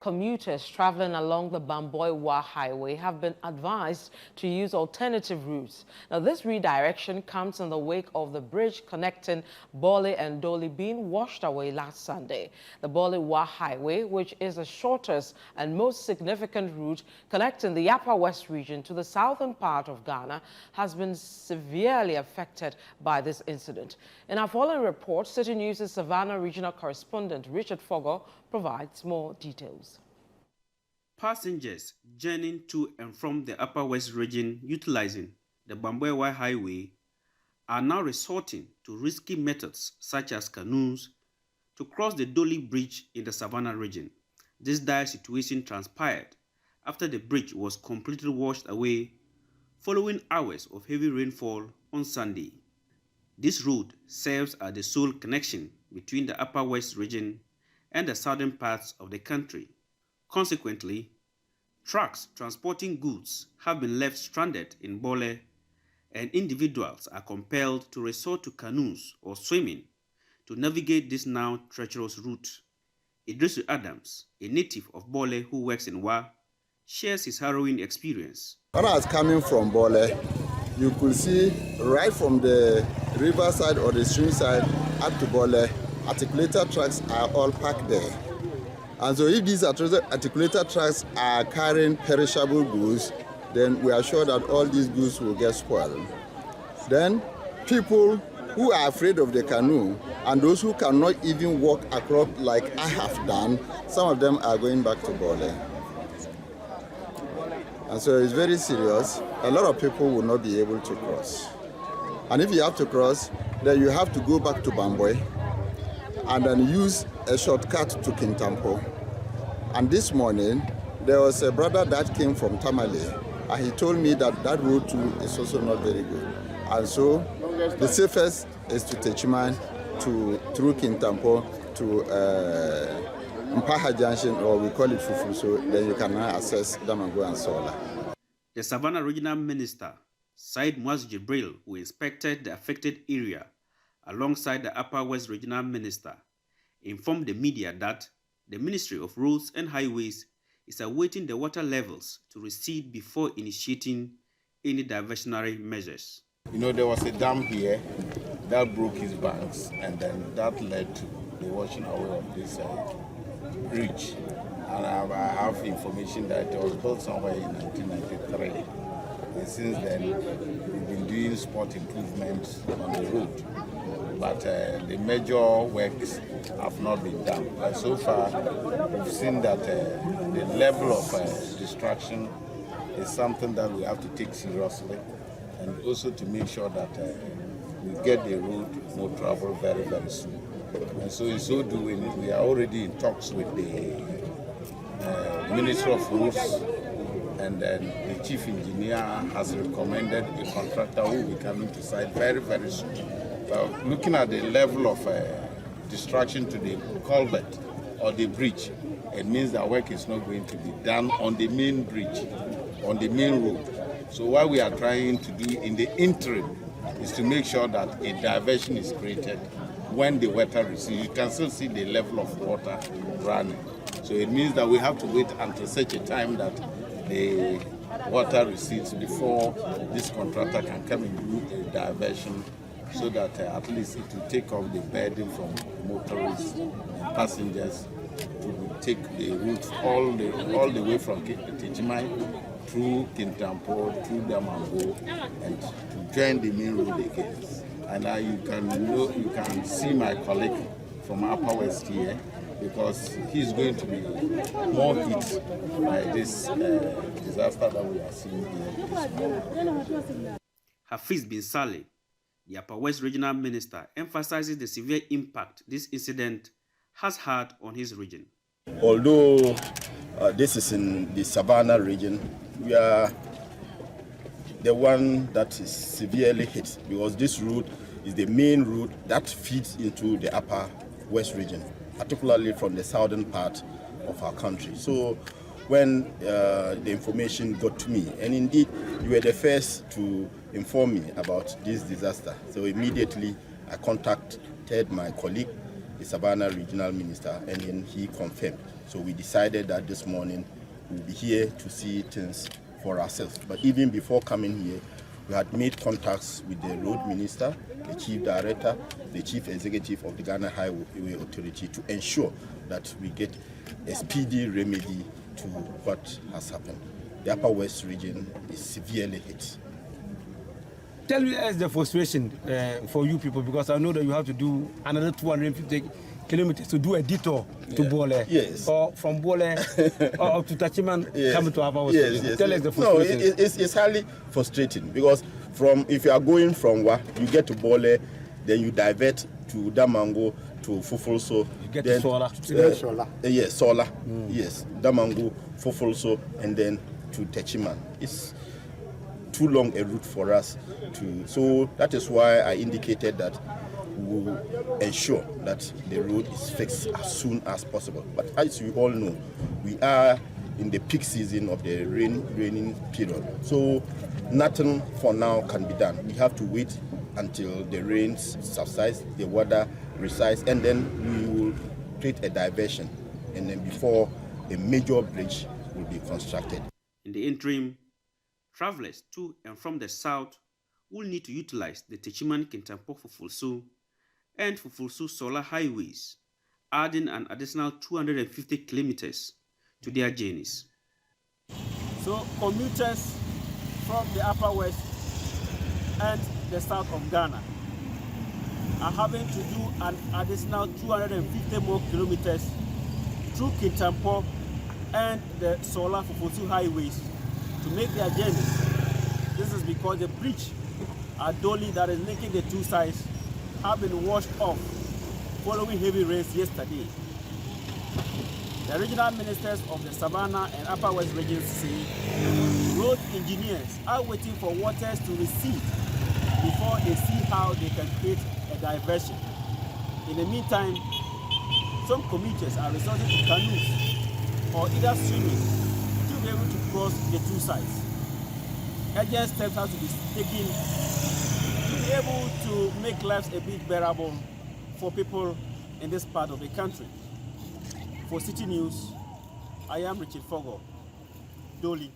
Commuters traveling along the Bole-Sawla highway have been advised to use alternative routes. Now, this redirection comes in the wake of the bridge connecting Bole and Doli being washed away last Sunday. The Bole-Sawla highway, which is the shortest and most significant route connecting the Upper West region to the southern part of Ghana, has been severely affected by this incident. In our following report, Citi News' Savannah regional correspondent Richard Fogo provides more details. Passengers journeying to and from the Upper West region utilizing the Bole-Sawla highway are now resorting to risky methods such as canoes to cross the Doli bridge in the Savannah region. This dire situation transpired after the bridge was completely washed away following hours of heavy rainfall on Sunday. This road serves as the sole connection between the Upper West region and the southern parts of the country. Consequently, trucks transporting goods have been left stranded in Bole, and individuals are compelled to resort to canoes or swimming to navigate this now treacherous route. Idrisu Adams, a native of Bole who works in Wa, shares his harrowing experience. When I was coming from Bole, you could see right from the riverside or the stream side up to Bole, articulator trucks are all parked there. And so if these articulator trucks are carrying perishable goods, then we are sure that all these goods will get spoiled. Then people who are afraid of the canoe and those who cannot even walk across like I have done, some of them are going back to Bole. And so it's very serious. A lot of people will not be able to cross. And if you have to cross, then you have to go back to Bamboy and then use a shortcut to Kintampo. And this morning, there was a brother that came from Tamale, and he told me that that road too is also not very good. And so the safest is to Techiman through Kintampo to Mpaha Junction, or we call it Fufu, so then you can now access Damango and Sola. The Savannah Regional Minister, Said Muaz Jibril, who inspected the affected area alongside the Upper West Regional Minister, informed the media that the Ministry of Roads and Highways is awaiting the water levels to recede before initiating any diversionary measures. You know, there was a dam here that broke its banks, and then that led to the washing away of this bridge. And I have information that it was built somewhere in 1993. And since then, we've been doing spot improvements on the road. But the major works have not been done. And so far, we've seen that the level of destruction is something that we have to take seriously, and also to make sure that we get the road no trouble very, very soon. And so in so doing, we are already in talks with the Ministry of Roads, and then the chief engineer has recommended a contractor who will be coming to site very, very soon. Looking at the level of destruction to the culvert or the bridge, it means that work is not going to be done on the main bridge, on the main road. So what we are trying to do in the interim is to make sure that a diversion is created when the water recedes. You can still see the level of water running. So it means that we have to wait until such a time that the water recedes before this contractor can come and do a diversion, so that at least it will take off the burden from motorists and passengers to take the route all the way from Tejimai through Kintampo, through Damango, and to join the main road again. And now you can see my colleague from Upper West here, because he's going to be more hit by this disaster that we are seeing here this morning. Hafiz bin Saleh, the Upper West Regional Minister, emphasizes the severe impact this incident has had on his region. Although this is in the Savannah region, we are the one that is severely hit, because this route is the main route that feeds into the Upper West region, particularly from the southern part of our country. So when the information got to me, and indeed you were the first to inform me about this disaster, so immediately I contacted my colleague the Savannah Regional Minister, and then he confirmed. So we decided that this morning we'll be here to see things for ourselves. But even before coming here, we had made contacts with the Road Minister, the Chief Director, the Chief Executive of the Ghana Highway Authority to ensure that we get a speedy remedy to what has happened. The Upper West region is severely hit. Tell me as the frustration for you people, because I know that you have to do another 250 kilometers to do a detour to Bole. Yes. Or from Bole or to Tachiman, Yes. Come to Upper West. Yes. Tell us the frustration. No, it's highly frustrating because if you are going from Wa, you get to Bole, then you divert to Damango, to Fufulso. You get to Sola. Yes, Sola. Yes, Damango, Fufulso, and then to Techiman. It's too long a route for us to. So that is why I indicated that we will ensure that the road is fixed as soon as possible. But as you all know, we are in the peak season of the raining period. So nothing for now can be done. We have to wait until the rains subside, the weather resides, and then we will create a diversion, and then before a major bridge will be constructed. In the interim, travelers to and from the south will need to utilize the Techiman-Kintampo-Fufulso and Fufulso-Sola highways, adding an additional 250 kilometers to their journeys. So commuters from the Upper West and the south of Ghana are having to do an additional 250 more kilometers through Kintampo and the Sola Fufulso highways to make their journey. This is because the bridge at Doli that is linking the two sides have been washed off following heavy rains yesterday. The regional ministers of the Savannah and Upper West regions say road engineers are waiting for waters to recede before they see how they can create a diversion. In the meantime, some commuters are resorting to canoes or either swimming to be able to cross the two sides. Urgent steps have to be taken to be able to make lives a bit bearable for people in this part of the country. For Citi News, I am Richard Fogo, Doli.